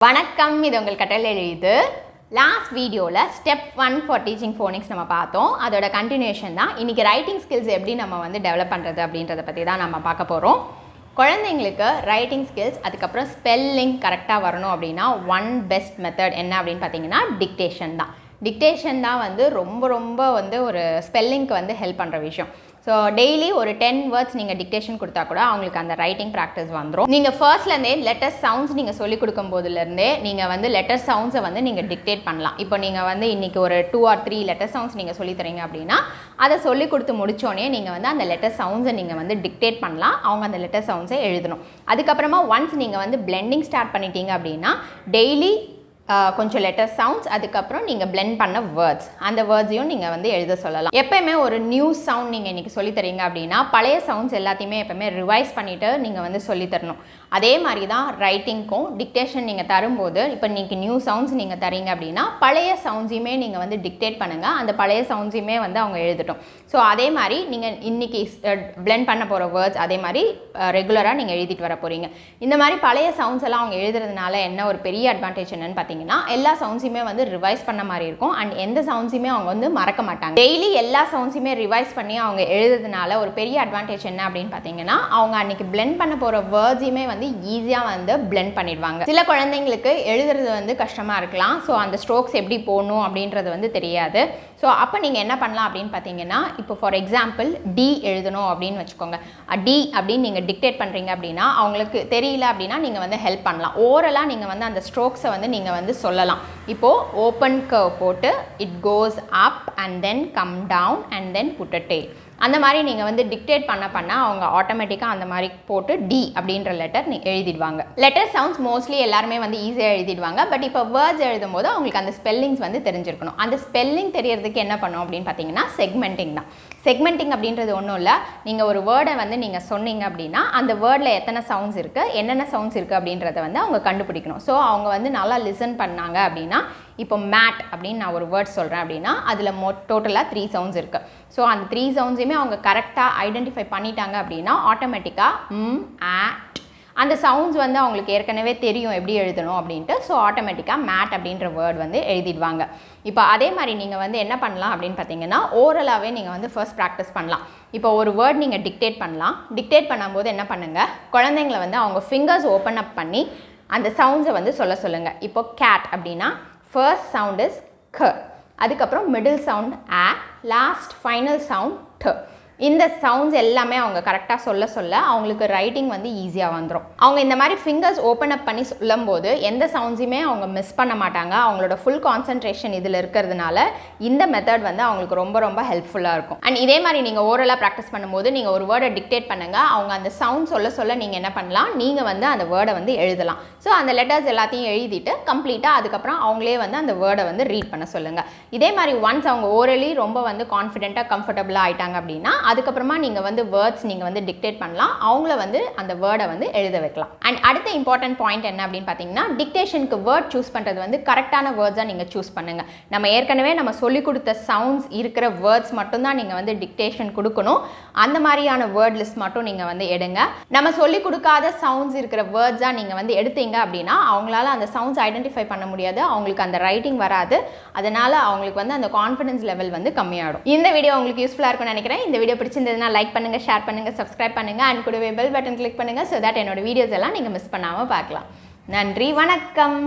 வணக்கம், இது உங்கள் கட்டல் எழுது. லாஸ்ட் வீடியோவில் ஸ்டெப் 1 ஃபார் டீச்சிங் ஃபோனிக்ஸ் நம்ம பார்த்தோம். அதோட கண்டினியூஷன் தான் இன்றைக்கி ரைட்டிங் ஸ்கில்ஸ் எப்படி நம்ம டெவலப் பண்ணுறது அப்படின்றத பற்றி தான் நம்ம பார்க்க போகிறோம். குழந்தைங்களுக்கு ரைட்டிங் ஸ்கில்ஸ் அதுக்கப்புறம் ஸ்பெல்லிங் கரெக்டாக வரணும் அப்படின்னா ஒன் பெஸ்ட் மெத்தட் என்ன அப்படின்னு பார்த்தீங்கன்னா டிக்டேஷன் தான். டிக்டேஷன் தான் ரொம்ப ஒரு ஸ்பெல்லிங்க்கு ஹெல்ப் பண்ணுற விஷயம். ஸோ டெய்லி ஒரு 10 வேர்ட்ஸ் நீங்கள் டிக்டேஷன் கொடுத்தா கூட அவங்களுக்கு அந்த ரைட்டிங் ப்ராக்டிஸ் வந்துடும். நீங்கள் ஃபர்ஸ்ட்லேருந்தே லெட்டர் சவுண்ட்ஸ் நீங்கள் சொல்லிக் கொடுக்கும் போதுலேருந்தே நீங்கள் லெட்டர் சவுண்ட்ஸை நீங்கள் டிக்டேட் பண்ணலாம். இப்போ நீங்கள் இன்றைக்கி ஒரு 2 or 3 லெட்டர் சவுண்ட்ஸ் நீங்கள் சொல்லித்தரீங்க அப்படின்னா அதை சொல்லிக் கொடுத்து முடித்தோடனே நீங்கள் அந்த லெட்டர் சவுண்ட்ஸை நீங்கள் டிக்டேட் பண்ணலாம். அவங்க அந்த லெட்டர் சவுண்ட்ஸை எழுதணும். அதுக்கப்புறமா ஒன்ஸ் நீங்கள் பிளெண்டிங் ஸ்டார்ட் பண்ணிட்டீங்க அப்படின்னா டெய்லி கொஞ்சம் லெட்டர் சவுண்ட்ஸ் அதுக்கப்புறம் நீங்கள் பிளெண்ட் பண்ண வேர்ட்ஸ் அந்த வேர்ட்ஸையும் நீங்கள் எழுத சொல்லலாம். எப்போயுமே ஒரு நியூ சவுண்ட் நீங்கள் இன்றைக்கி சொல்லித்தரீங்க அப்படின்னா பழைய சவுண்ட்ஸ் எல்லாத்தையுமே எப்போயுமே ரிவைஸ் பண்ணிவிட்டு நீங்கள் சொல்லித்தரணும். அதே மாதிரி தான் ரைட்டிங்க்கும் டிக்டேஷன் நீங்கள் தரும்போது இப்போ இன்றைக்கி நியூ சவுண்ட்ஸ் நீங்கள் தரீங்க அப்படின்னா பழைய சவுண்ட்ஸையுமே நீங்கள் டிக்டேட் பண்ணுங்கள். அந்த பழைய சவுண்ட்ஸையுமே அவங்க எழுதட்டும். ஸோ அதே மாதிரி நீங்கள் இன்றைக்கி பிளெண்ட் பண்ண போகிற வேர்ட்ஸ் அதே மாதிரி ரெகுலராக நீங்கள் எழுதிட்டு வர போகிறீங்க. இந்த மாதிரி பழைய சவுண்ட்ஸ் எல்லாம் அவங்க எழுதுறதுனால என்ன ஒரு பெரிய அட்வான்டேஜ் என்னன்னு பார்த்தீங்கன்னா எல்லா சவுண்ட்ஸையுமே ரிவைஸ் பண்ண மாதிரி இருக்கும். அண்ட் எந்த சவுண்ட்ஸையுமே அவங்க மறக்க மாட்டாங்க. டெய்லி எல்லா சவுண்ட்ஸையுமே ரிவைஸ் பண்ணி அவங்க எழுதுறதுனால ஒரு பெரிய அட்வான்டேஜ் என்ன அப்படின்னு பார்த்தீங்கன்னா அவங்க அன்றைக்கி பிளெண்ட் பண்ண போகிற வேர்ட்ஸையுமே ஈஸியாக பிளெண்ட் பண்ணிடுவாங்க. சில குழந்தைங்களுக்கு எழுதுறது கஷ்டமாக இருக்கலாம். ஸோ அந்த ஸ்ட்ரோக்ஸ் எப்படி போகணும் அப்படின்றது தெரியாது. ஸோ அப்போ நீங்கள் என்ன பண்ணலாம் அப்படின்னு பார்த்தீங்கன்னா இப்போ ஃபார் எக்ஸாம்பிள் டி எழுதணும் அப்படின்னு வச்சுக்கோங்க. டி அப்படின்னு நீங்கள் டிக்டேட் பண்ணுறீங்க அப்படின்னா அவங்களுக்கு தெரியல அப்படின்னா நீங்கள் ஹெல்ப் பண்ணலாம். ஓரலாக நீங்கள் அந்த ஸ்ட்ரோக்ஸை நீங்கள் சொல்லலாம். இப்போது ஓப்பன் கர்வ் போட்டு it goes up and then come down and then put a tail அந்த மாதிரி நீங்கள் டிக்டேட் பண்ண அவங்க ஆட்டோமேட்டிக்காக அந்த மாதிரி போட்டு டி அப்படின்ற லெட்டர் எழுதிடுவாங்க. லெட்டர் சவுண்ட்ஸ் மோஸ்ட்லி எல்லாருமே ஈஸியாக எழுதிடுவாங்க. பட் இப்போ வேர்ட்ஸ் எழுதும் போது அவங்களுக்கு அந்த ஸ்பெல்லிங்ஸ் தெரிஞ்சிருக்கணும். அந்த ஸ்பெல்லிங் தெரியறதுக்கு என்ன பண்ணும் அப்படின்னு பார்த்தீங்கன்னா செக்மெண்டிங் தான். செக்மெண்டிங் அப்படின்றது ஒன்றும் இல்லை. நீங்கள் ஒரு வேர்டை நீங்கள் சொன்னீங்க அப்படின்னா அந்த வேர்டில் எத்தனை சவுண்ட்ஸ் இருக்குது என்னென்ன சவுண்ட்ஸ் இருக்குது அப்படின்றத அவங்க கண்டுபிடிக்கணும். ஸோ அவங்க நல்லா லிசன் பண்ணாங்க அப்படின்னா இப்போ மேட் அப்படின்னு நான் ஒரு வேர்ட் சொல்கிறேன் அப்படின்னா அதில் டோட்டலாக 3 சவுண்ட்ஸ் இருக்குது. ஸோ அந்த 3 சவுண்ட்ஸையுமே அவங்க கரெக்டாக ஐடென்டிஃபை பண்ணிட்டாங்க அப்படின்னா ஆட்டோமேட்டிக்காக அந்த சவுண்ட்ஸ் அவங்களுக்கு ஏற்கனவே தெரியும் எப்படி எழுதணும் அப்படின்ட்டு. ஸோ ஆட்டோமேட்டிக்காக மேட் அப்படின்ற வேர்ட் எழுதிடுவாங்க. இப்போ அதே மாதிரி நீங்கள் என்ன பண்ணலாம் அப்படின்னு பார்த்தீங்கன்னா ஓரலாகவே நீங்கள் ஃபர்ஸ்ட் ப்ராக்டிஸ் பண்ணலாம். இப்போ ஒரு வேர்ட் நீங்கள் டிக்டேட் பண்ணலாம். டிக்டேட் பண்ணும்போது என்ன பண்ணுங்கள், குழந்தைங்களை அவங்க ஃபிங்கர்ஸ் ஓப்பன் அப் பண்ணி அந்த சவுண்ட்ஸை சொல்லுங்கள். இப்போ கேட் அப்படின்னா ஃபர்ஸ்ட் சவுண்ட் இஸ் க, அதுக்கப்புறம் மிடில் சவுண்ட் ஆ, லாஸ்ட் ஃபைனல் சவுண்ட் ட. இந்த சவுண்ட்ஸ் எல்லாமே அவங்க கரெக்டாக சொல்ல அவங்களுக்கு ரைட்டிங் ஈஸியாக வந்துடும். அவங்க இந்த மாதிரி ஃபிங்கர்ஸ் ஓப்பன் அப் பண்ணி சொல்லும்போது எந்த சவுண்ட்ஸையுமே அவங்க மிஸ் பண்ண மாட்டாங்க. அவங்களோட ஃபுல் கான்சன்ட்ரேஷன் இதில் இருக்கிறதுனால இந்த மெத்தட் அவங்களுக்கு ரொம்ப ஹெல்ப்ஃபுல்லாக இருக்கும். அண்ட் இதே மாதிரி நீங்கள் ஓரலாக ப்ராக்டிஸ் பண்ணும்போது நீங்கள் ஒரு வேர்டை டிக்டேட் பண்ணுங்கள். அவங்க அந்த சவுண்ட் சொல்ல நீங்கள் என்ன பண்ணலாம், நீங்கள் அந்த வேர்டை எழுதலாம். ஸோ அந்த லெட்டர்ஸ் எல்லாத்தையும் எழுதிட்டு கம்ப்ளீட்டாக அதுக்கப்புறம் அவங்களே அந்த வேர்டை ரீட் பண்ண சொல்லுங்கள். இதே மாதிரி ஒன்ஸ் அவங்க ஓரலி ரொம்ப கான்ஃபிடென்ட்டாக கம்ஃபர்டபுளாக ஆயிட்டாங்க அப்படின்னா அதுக்கப்புறமா நீங்கள் வேர்ட்ஸ் நீங்கள் டிக்டேட் பண்ணலாம். அவங்கள அந்த வேர்டை எழுத வைக்கலாம். அண்ட் அடுத்த இம்பார்ட்டன்ட் பாயிண்ட் என்ன அப்படின்னு பார்த்தீங்கன்னா டிக்டேஷனுக்கு வேர்ட் சூஸ் பண்ணுறது கரெக்டான வேர்ட்ஸாக நீங்கள் சூஸ் பண்ணுங்கள். நம்ம ஏற்கனவே சொல்லிக் கொடுத்த சவுண்ட்ஸ் இருக்கிற வேர்ட்ஸ் மட்டும்தான் நீங்கள் டிக்டேஷன் கொடுக்கணும். அந்த மாதிரியான வேர்ட் லிஸ்ட் மட்டும் நீங்கள் எடுங்க. நம்ம சொல்லிக் கொடுக்காத சவுண்ட்ஸ் இருக்கிற வேர்ட்ஸாக நீங்கள் எடுத்தீங்க அப்படின்னா அவங்களால அந்த சவுண்ட்ஸ் ஐடென்டிஃபை பண்ண முடியாது. அவங்களுக்கு அந்த ரைட்டிங் வராது. அதனால் அவங்களுக்கு அந்த கான்ஃபிடன்ஸ் லெவல் கம்மியாகிடும். இந்த வீடியோ உங்களுக்கு யூஸ்ஃபுல்லாக இருக்கும்னு நினைக்கிறேன். இந்த வீடியோ பிடிச்சிருந்ததுன்னா லைக் பண்ணுங்கள், ஷேர் பண்ணுங்கள், சப்ஸ்கிரைப் பண்ணுங்கள் அண்ட் கூடவே பெல் பட்டன் கிளிக் பண்ணுங்கள். ஸோ தட் என்னோட வீடியோஸ் எல்லாம் நீங்கள் மிஸ் பண்ணாமல் பார்க்கலாம். நன்றி, வணக்கம்.